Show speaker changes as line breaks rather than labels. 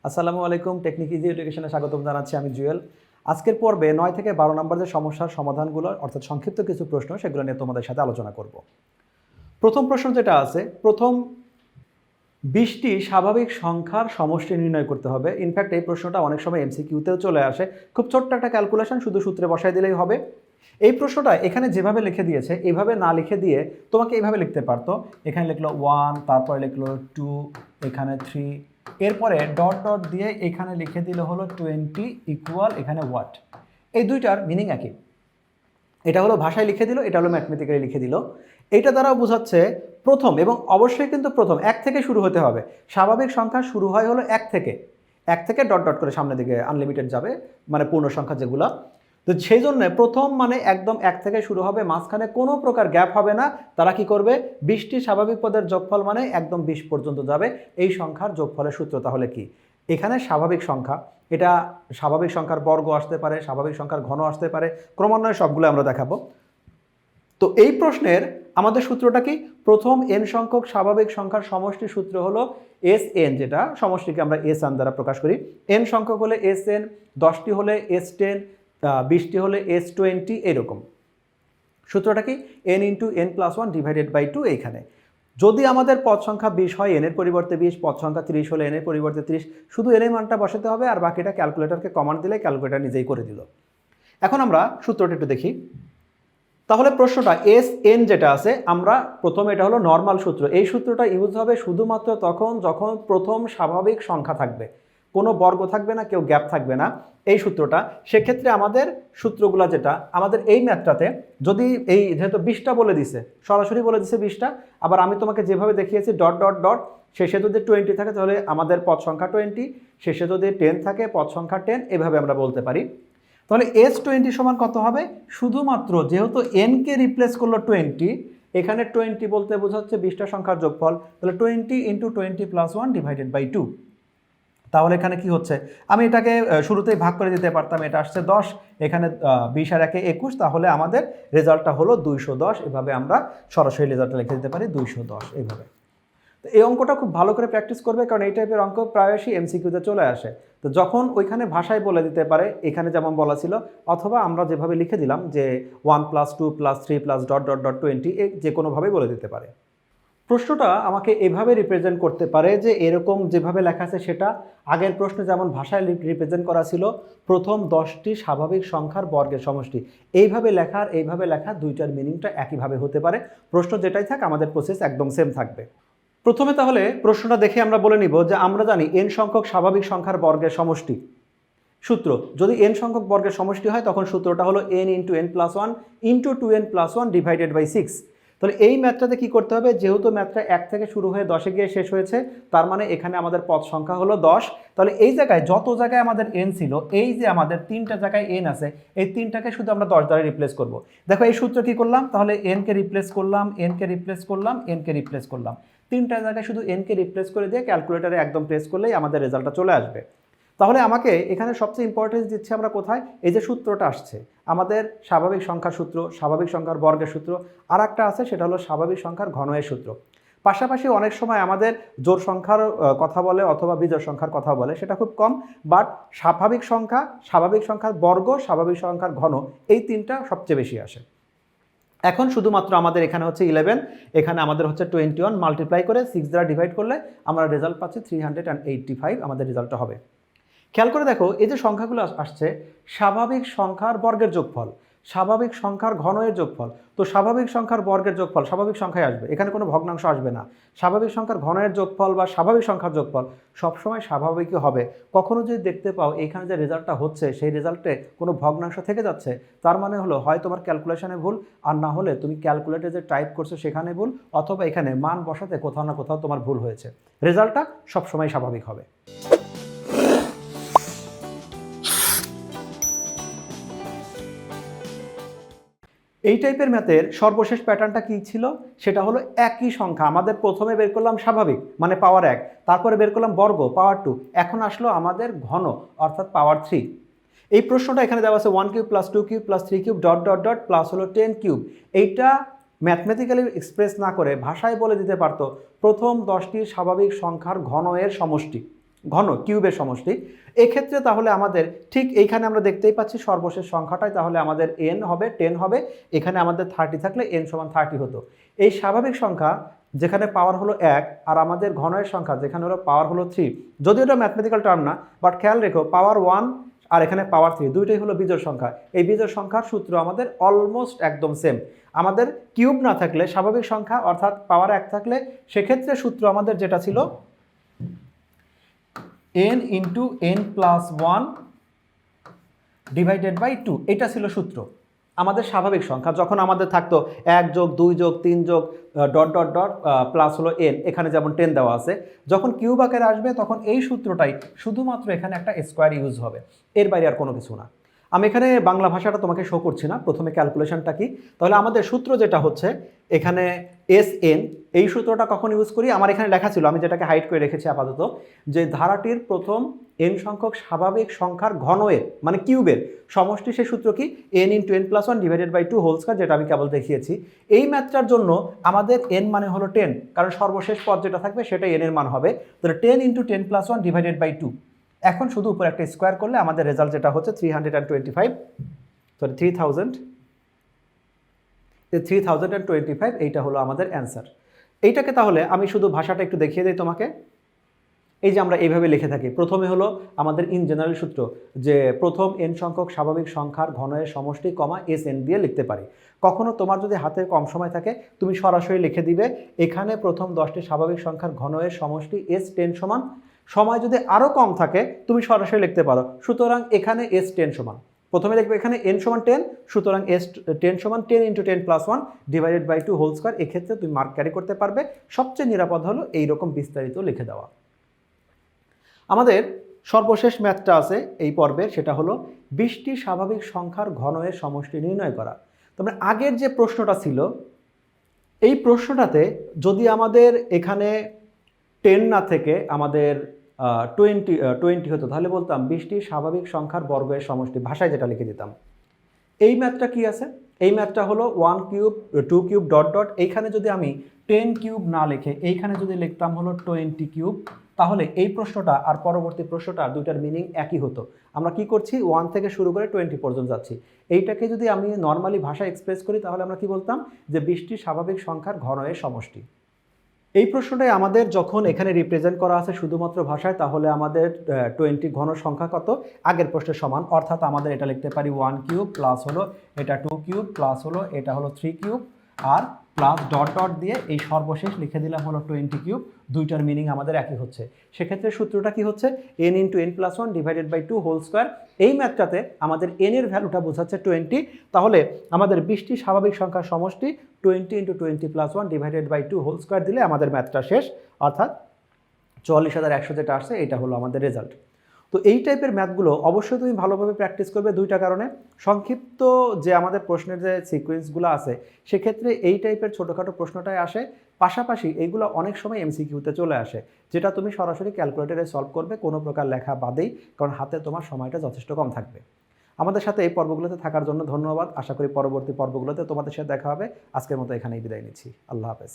আসসালামু আলাইকুম, technique easy এডুকেশনে স্বাগতম জানাচ্ছি। আমি জুয়েল। আজকের পর্বে 9 থেকে 12 নম্বর যে সমস্যার সমাধানগুলো অর্থাৎ সংক্ষিপ্ত কিছু প্রশ্ন সেগুলো নিয়ে তোমাদের সাথে আলোচনা করব। প্রথম প্রশ্ন যেটা আছে, প্রথম 20টি স্বাভাবিক সংখ্যার সমষ্টি নির্ণয় করতে হবে। ইনফ্যাক্ট এই প্রশ্নটা অনেক সময় এমসিকিউতেও চলে আসে। খুব ছোট্ট একটা ক্যালকুলেশন, শুধু সূত্রে বসাই দিলেই হবে। এই প্রশ্নটা এখানে যেভাবে লিখে দিয়েছে এইভাবে না লিখে দিয়ে তোমাকে এইভাবে লিখতে পারতো। এখানে লিখলো 1, তারপরে লিখলো 2, এখানে 3, এরপরে ডট ডট দিয়ে এখানে লিখে দিলে হলো 20 ইকুয়াল এখানে হোয়াট। এই দুইটার মিনিং একই। এটা হলো ভাষায় লিখে দিল, এটা হলো ম্যাথমেটিক্যালি লিখে দিল। এইটা দ্বারাও বোঝাচ্ছে প্রথম, এবং অবশ্যই কিন্তু প্রথম 1 থেকে শুরু হতে হবে। স্বাভাবিক সংখ্যা শুরু হয় হলো 1 থেকে, 1 থেকে ডট ডট করে সামনের দিকে আনলিমিটেড যাবে, মানে পূর্ণ সংখ্যা যেগুলো। তো সেই জন্য প্রথম মানে একদম 1 থেকে শুরু হবে, মাঝখানে কোনো প্রকার গ্যাপ হবে না। তারা কি করবে, 20টি স্বাভাবিক পদের যোগফল মানে একদম 20 পর্যন্ত যাবে। এই সংখ্যার যোগফলের সূত্র তাহলে কি? এখানে স্বাভাবিক সংখ্যা, এটা স্বাভাবিক সংখ্যার বর্গ আসতে পারে, স্বাভাবিক সংখ্যার ঘন আসতে পারে, ক্রমান্বয়ে সবগুলো আমরা দেখাবো। তো এই প্রশ্নের আমাদের সূত্রটা কি? প্রথম n সংখ্যক স্বাভাবিক সংখ্যার সমষ্টি সূত্র হলো Sn, যেটা সমষ্টিকে আমরা Sn দ্বারা প্রকাশ করি। n সংখ্যক হলে Sn, 10টি হলে S10, 20টি হলে S20, এরকম। সূত্রটা কি? n into n plus 1 divided by 2। এইখানে যদি আমাদের পদ সংখ্যা 20 হয়, n এর পরিবর্তে 20, পদ সংখ্যা 30 হলে n এর পরিবর্তে 30, শুধু n এর মানটা বসাতে হবে, আর বাকিটা ক্যালকুলেটরকে কমান্ড দিলে ক্যালকুলেটর নিজেই করে দিল। এখন আমরা সূত্রটা একটু দেখি। তাহলে প্রশ্নটা Sn যেটা আছে, আমরা প্রথমে, এটা হলো নর্মাল সূত্র। এই সূত্রটা ইউজ হবে শুধুমাত্র তখন যখন প্রথম স্বাভাবিক সংখ্যা থাকবে, কোনো বর্গ থাকবে না, কেউ গ্যাপ থাকবে না, এই সূত্রটা। সেক্ষেত্রে আমাদের সূত্রগুলো যেটা আমাদের এই ম্যাথটাতে, যদি এই যেহেতু 20টা বলে দিছে, সরাসরি বলে দিছে 20টা, আবার আমি তোমাকে যেভাবে দেখিয়েছি ডট ডট ডট, শেষে যদি 20 থাকে তাহলে আমাদের পদ সংখ্যা 20, শেষে যদি 10 থাকে পদ সংখ্যা 10, এভাবে আমরা বলতে পারি। তাহলে S20 সমান কত হবে? শুধুমাত্র যেহেতু n কে রিপ্লেস করলো 20, এখানে 20 বলতে বোঝাচ্ছে 20টা সংখ্যার যোগফল, তাহলে 20 ইন্টু 20 প্লাস 1 ডিভাইডেড বাই 2। তাহলে এখানে কি হচ্ছে, আমি এটাকে শুরুতেই ভাগ করে দিতে পারতাম, এটা আসছে 10, এখানে 20 আর 1 21, তাহলে আমাদের রেজাল্টটা হলো 210। এভাবে আমরা সরাসরি রেজাল্টটা লিখে দিতে পারি 210 এইভাবে। তো এই অঙ্কটা খুব ভালো করে প্র্যাকটিস করবে, কারণ এই টাইপের অঙ্ক প্রায়শই এমসিকিউতে চলে আসে। তো যখন ওইখানে ভাষায় বলে দিতে পারে, এখানে যেমন বলা ছিল, অথবা আমরা যেভাবে লিখে দিলাম যে 1 plus 2 plus 3 plus dot dot dot 20, যে কোনোভাবেই বলে দিতে পারে। প্রশ্নটা আমাকে এভাবে রিপ্রেজেন্ট করতে পারে যে এরকম যেভাবে লেখা আছে সেটা আগের প্রশ্নে যেমন ভাষায় রিপ্রেজেন্ট করা ছিল, প্রথম 10টি স্বাভাবিক সংখ্যার বর্গের সমষ্টি। এইভাবে লেখা দুইটার মিনিংটা একইভাবে হতে পারে। প্রশ্ন যেটাই থাক, আমাদের প্রসেস একদম সেম থাকবে। প্রথমে তাহলে প্রশ্নটা দেখে আমরা বলে নিব যে আমরা জানি n সংখ্যক স্বাভাবিক সংখ্যার বর্গের সমষ্টি সূত্র, যদি n সংখ্যক বর্গের সমষ্টি হয় তখন সূত্রটা হলো n into n plus 1 into 2n plus 1 divided by 6। তাহলে এই ম্যাথটাতে কি করতে হবে, যেহেতু ম্যাথটা 1 থেকে শুরু হয়ে 10-এ গিয়ে শেষ হয়েছে, তার মানে এখানে আমাদের পদ সংখ্যা হলো 10। তাহলে এই জায়গায় যত জায়গায় আমাদের n ছিল, এই যে আমাদের 3টা জায়গায় n আছে, এই 3টাকে শুধু আমরা 10 দ্বারা রিপ্লেস করব। দেখো এই সূত্র কি করলাম, তাহলে n কে রিপ্লেস করলাম, n কে রিপ্লেস করলাম, n কে রিপ্লেস করলাম, 3টা জায়গায় শুধু n কে রিপ্লেস করে দিয়ে ক্যালকুলেটরে একদম প্রেস করলেই আমাদের রেজাল্টটা চলে আসবে। তাহলে আমাকে এখানে সবচেয়ে ইম্পর্টেন্স দিচ্ছে আমরা কোথায়, এই যে সূত্রটা আসছে আমাদের স্বাভাবিক সংখ্যার সূত্র, স্বাভাবিক সংখ্যার বর্গের সূত্র, আর একটা আছে সেটা হলো স্বাভাবিক সংখ্যার ঘনের সূত্র। পাশাপাশি অনেক সময় আমাদের জোড় সংখ্যার কথা বলে অথবা বিজোড় সংখ্যার কথা বলে, সেটা খুব কম। বাট স্বাভাবিক সংখ্যা, স্বাভাবিক সংখ্যার বর্গ, স্বাভাবিক সংখ্যার ঘন, এই 3টা সবচেয়ে বেশি আসে। এখন শুধুমাত্র আমাদের এখানে হচ্ছে 11, এখানে আমাদের হচ্ছে 21, মাল্টিপ্লাই করে 6 দ্বারা ডিভাইড করলে আমরা রেজাল্ট পাচ্ছি 385, আমাদের রেজাল্টটা হবে। খেয়াল করে দেখো, এই যে সংখ্যাগুলো আসছে, স্বাভাবিক সংখ্যার বর্গের যোগফল, স্বাভাবিক সংখ্যার ঘনের যোগফল। তো স্বাভাবিক সংখ্যার বর্গের যোগফল স্বাভাবিক সংখ্যায় আসবে, এখানে কোনো ভগ্নাংশ আসবে না। স্বাভাবিক সংখ্যার ঘনের যোগফল বা স্বাভাবিক সংখ্যার যোগফল সবসময় স্বাভাবিকই হবে। কখনো যদি দেখতে পাও এখানে যে রেজাল্টটা হচ্ছে, সেই রেজাল্টে কোনো ভগ্নাংশ থেকে যাচ্ছে, তার মানে হলো হয় তোমার ক্যালকুলেশনে ভুল, আর না হলে তুমি ক্যালকুলেটরে যে টাইপ করছো সেখানে ভুল, অথবা এখানে মান বসাতে কোথাও না কোথাও তোমার ভুল হয়েছে। রেজাল্টটা সবসময় স্বাভাবিক হবে। এই টাইপের ম্যাথের সর্বশেষ প্যাটার্নটা কী ছিল, সেটা হলো একই সংখ্যা আমাদের প্রথমে বের করলাম স্বাভাবিক মানে পাওয়ার 1, তারপরে বের করলাম বর্গ পাওয়ার 2, এখন আসলো আমাদের ঘন অর্থাৎ পাওয়ার 3। এই প্রশ্নটা এখানে দেওয়া আছে 1 cube plus 2 cube plus 3 cube dot dot dot plus হলো 10 কিউব। এইটা ম্যাথমেটিক্যালি এক্সপ্রেস না করে ভাষায় বলে দিতে পারতো প্রথম 10টি স্বাভাবিক সংখ্যার ঘন এর সমষ্টি। ঘন কিউবের সমষ্টি। এক্ষেত্রে তাহলে আমাদের ঠিক এইখানে আমরা দেখতেই পাচ্ছি সর্বশেষ সংখ্যাটাই তাহলে আমাদের n হবে 10 হবে, এখানে আমাদের 30 থাকলে n সমান 30 হতো। এই স্বাভাবিক সংখ্যা যেখানে পাওয়ার হলো 1 আর আমাদের ঘনের সংখ্যা যেখানে হলো পাওয়ার হলো 3, যদিও এটা ম্যাথমেটিক্যাল টার্ম না, বাট খেয়াল রেখো পাওয়ার 1 আর এখানে পাওয়ার 3 দুইটাই হলো বিজোড় সংখ্যা। এই বিজোড় সংখ্যার সূত্র আমাদের অলমোস্ট একদম সেম। আমাদের কিউব না থাকলে স্বাভাবিক সংখ্যা অর্থাৎ পাওয়ার 1 থাকলে সেক্ষেত্রে সূত্র আমাদের যেটা ছিল n into n plus 1 divided by 2, এটা ছিল সূত্র আমাদের স্বাভাবিক সংখ্যা। যখন আমাদের থাকতো 1 যোগ 2 যোগ 3 যোগ ডট ডট ডট প্লাস হলো n, এখানে যেমন 10 দেওয়া আছে, যখন কিউব আকারে আসবে তখন এই সূত্রটাই শুধুমাত্র এখানে একটা স্কোয়ার ইউজ হবে, এর বাইরে আর কোনো কিছু না। আমি এখানে বাংলা ভাষাটা তোমাকে শো করছি না, প্রথমে ক্যালকুলেশনটা কি। তাহলে আমাদের সূত্র যেটা হচ্ছে এখানে Sn, এই সূত্রটা কখন ইউজ করি, আমার এখানে লেখা ছিল, আমি যেটাকে হাইড করে রেখেছি আপাতত, যে ধারাটির প্রথম n সংখ্যক স্বাভাবিক সংখ্যার ঘনয়ের মানে কিউবের সমষ্টি, সেই সূত্র কি n into n plus 1 divided by 2 whole square, যেটা আমি কেবল দেখিয়েছি। এই ম্যাথটার জন্য আমাদের n মানে হলো 10, কারণ সর্বশেষ পদ যেটা থাকবে সেটাই n এর মান হবে। তাহলে 10 ইন্টু 10 প্লাস 1 ডিভাইডেড বাই 2, এখন শুধু উপরে একটা স্কোয়ার করলে আমাদের রেজাল্ট যেটা হচ্ছে 3025, এইটা হলো আমাদের অ্যান্সার। এইটাকে তাহলে আমি শুধু ভাষাটা একটু দেখিয়ে দিই তোমাকে। এই যে আমরা এইভাবে লিখে থাকি, প্রথমে হলো আমাদের ইন জেনারেল সূত্র যে প্রথম n সংখ্যক স্বাভাবিক সংখ্যার ঘনের সমষ্টি কমা Sn দিয়ে লিখতে পারি। কখনো তোমার যদি হাতে কম সময় থাকে তুমি সরাসরি লিখে দিবে এখানে প্রথম 10টি স্বাভাবিক সংখ্যার ঘনের সমষ্টি S10 সমান, সময় যদি আরও কম থাকে তুমি সরাসরি লিখতে পারো, সুতরাং এখানে S10 সমান, প্রথমে লিখবে এখানে n সমান 10, সুতরাং S10 সমান 10 into 10 plus 1 divided by 2 whole square. এক্ষেত্রে তুমি মার্ক ক্যারি করতে পারবে। সবচেয়ে নিরাপদ হলো এইরকম বিস্তারিত লিখে দেওয়া। আমাদের সর্বশেষ ম্যাথটা আছে এই পর্বের, সেটা হলো 20টি স্বাভাবিক সংখ্যার ঘনয়ের সমষ্টি নির্ণয় করা। তবে আগের যে প্রশ্নটা ছিল এই প্রশ্নটাতে যদি আমাদের এখানে 10 না থেকে আমাদের 20 হতো, তাহলে বলতাম 20টি স্বাভাবিক সংখ্যার বর্গের সমষ্টি, ভাষায় যেটা লিখে দিতাম। এই ম্যাথটা কি আছে, এই ম্যাথটা হলো 1 কিউব 2 কিউব ডট ডট, এইখানে যদি আমি 10 কিউব না লিখে এইখানে যদি লিখতাম হলো 20 কিউব, তাহলে এই প্রশ্নটা আর পরবর্তী প্রশ্নটা দুইটার মিনিং একই হতো। আমরা কি করছি 1 থেকে শুরু করে 20 পর্যন্ত যাচ্ছি। এইটাকে যদি আমি নর্মালি ভাষায় এক্সপ্রেস করি তাহলে আমরা কি বলতাম যে 20টি স্বাভাবিক সংখ্যার ঘনয়ের সমষ্টি। এই প্রশ্নটাই আমাদের যখন এখানে রিপ্রেজেন্ট করা আছে শুধুমাত্র ভাষায়, তাহলে আমাদের 20 ঘন সংখ্যা কত, আগের প্রশ্নের সমান, অর্থাৎ আমাদের এটা লিখতে পারি 1 কিউব প্লাস হলো এটা 2 কিউব প্লাস হলো এটা হলো 3 কিউব আর প্লাস ডট ডট দিয়ে এই সর্বশেষ লিখে দিলাম হলো 20 কিউব। দুইটার মিনিং আমাদের একই হচ্ছে। সেক্ষেত্রে সূত্রটা কি হচ্ছে n into n plus 1 divided by 2 whole square. এই ম্যাথটাতে আমাদের n এর ভ্যালুটা বোঝাচ্ছে 20, তাহলে আমাদের 20টি স্বাভাবিক সংখ্যার সমষ্টি 20 into 20 plus 1 divided by 2 whole square দিলে আমাদের ম্যাথটা শেষ, অর্থাৎ 44,100 যেটা আসছে এটা হলো আমাদের রেজাল্ট। তো এই টাইপের ম্যাথগুলো অবশ্যই তুমি ভালোভাবে প্র্যাকটিস করবে দুইটা কারণে। সংক্ষিপ্ত যে আমাদের প্রশ্নের যে সিকোয়েন্সগুলো আছে সেক্ষেত্রে এই টাইপের ছোটোখাটো প্রশ্নটাই আসে, পাশাপাশি এইগুলো অনেক সময় এমসিকিউতে চলে আসে, যেটা তুমি সরাসরি ক্যালকুলেটরে সলভ করবে কোনো প্রকার লেখা বাদেই, কারণ হাতে তোমার সময়টা যথেষ্ট কম থাকবে। আমাদের সাথে এই পর্বগুলোতে থাকার জন্য ধন্যবাদ। আশা করি পরবর্তী পর্বগুলোতে তোমাদের সাথে দেখা হবে। আজকের মতো এখানেই বিদায় নিচ্ছি। আল্লাহ হাফেজ।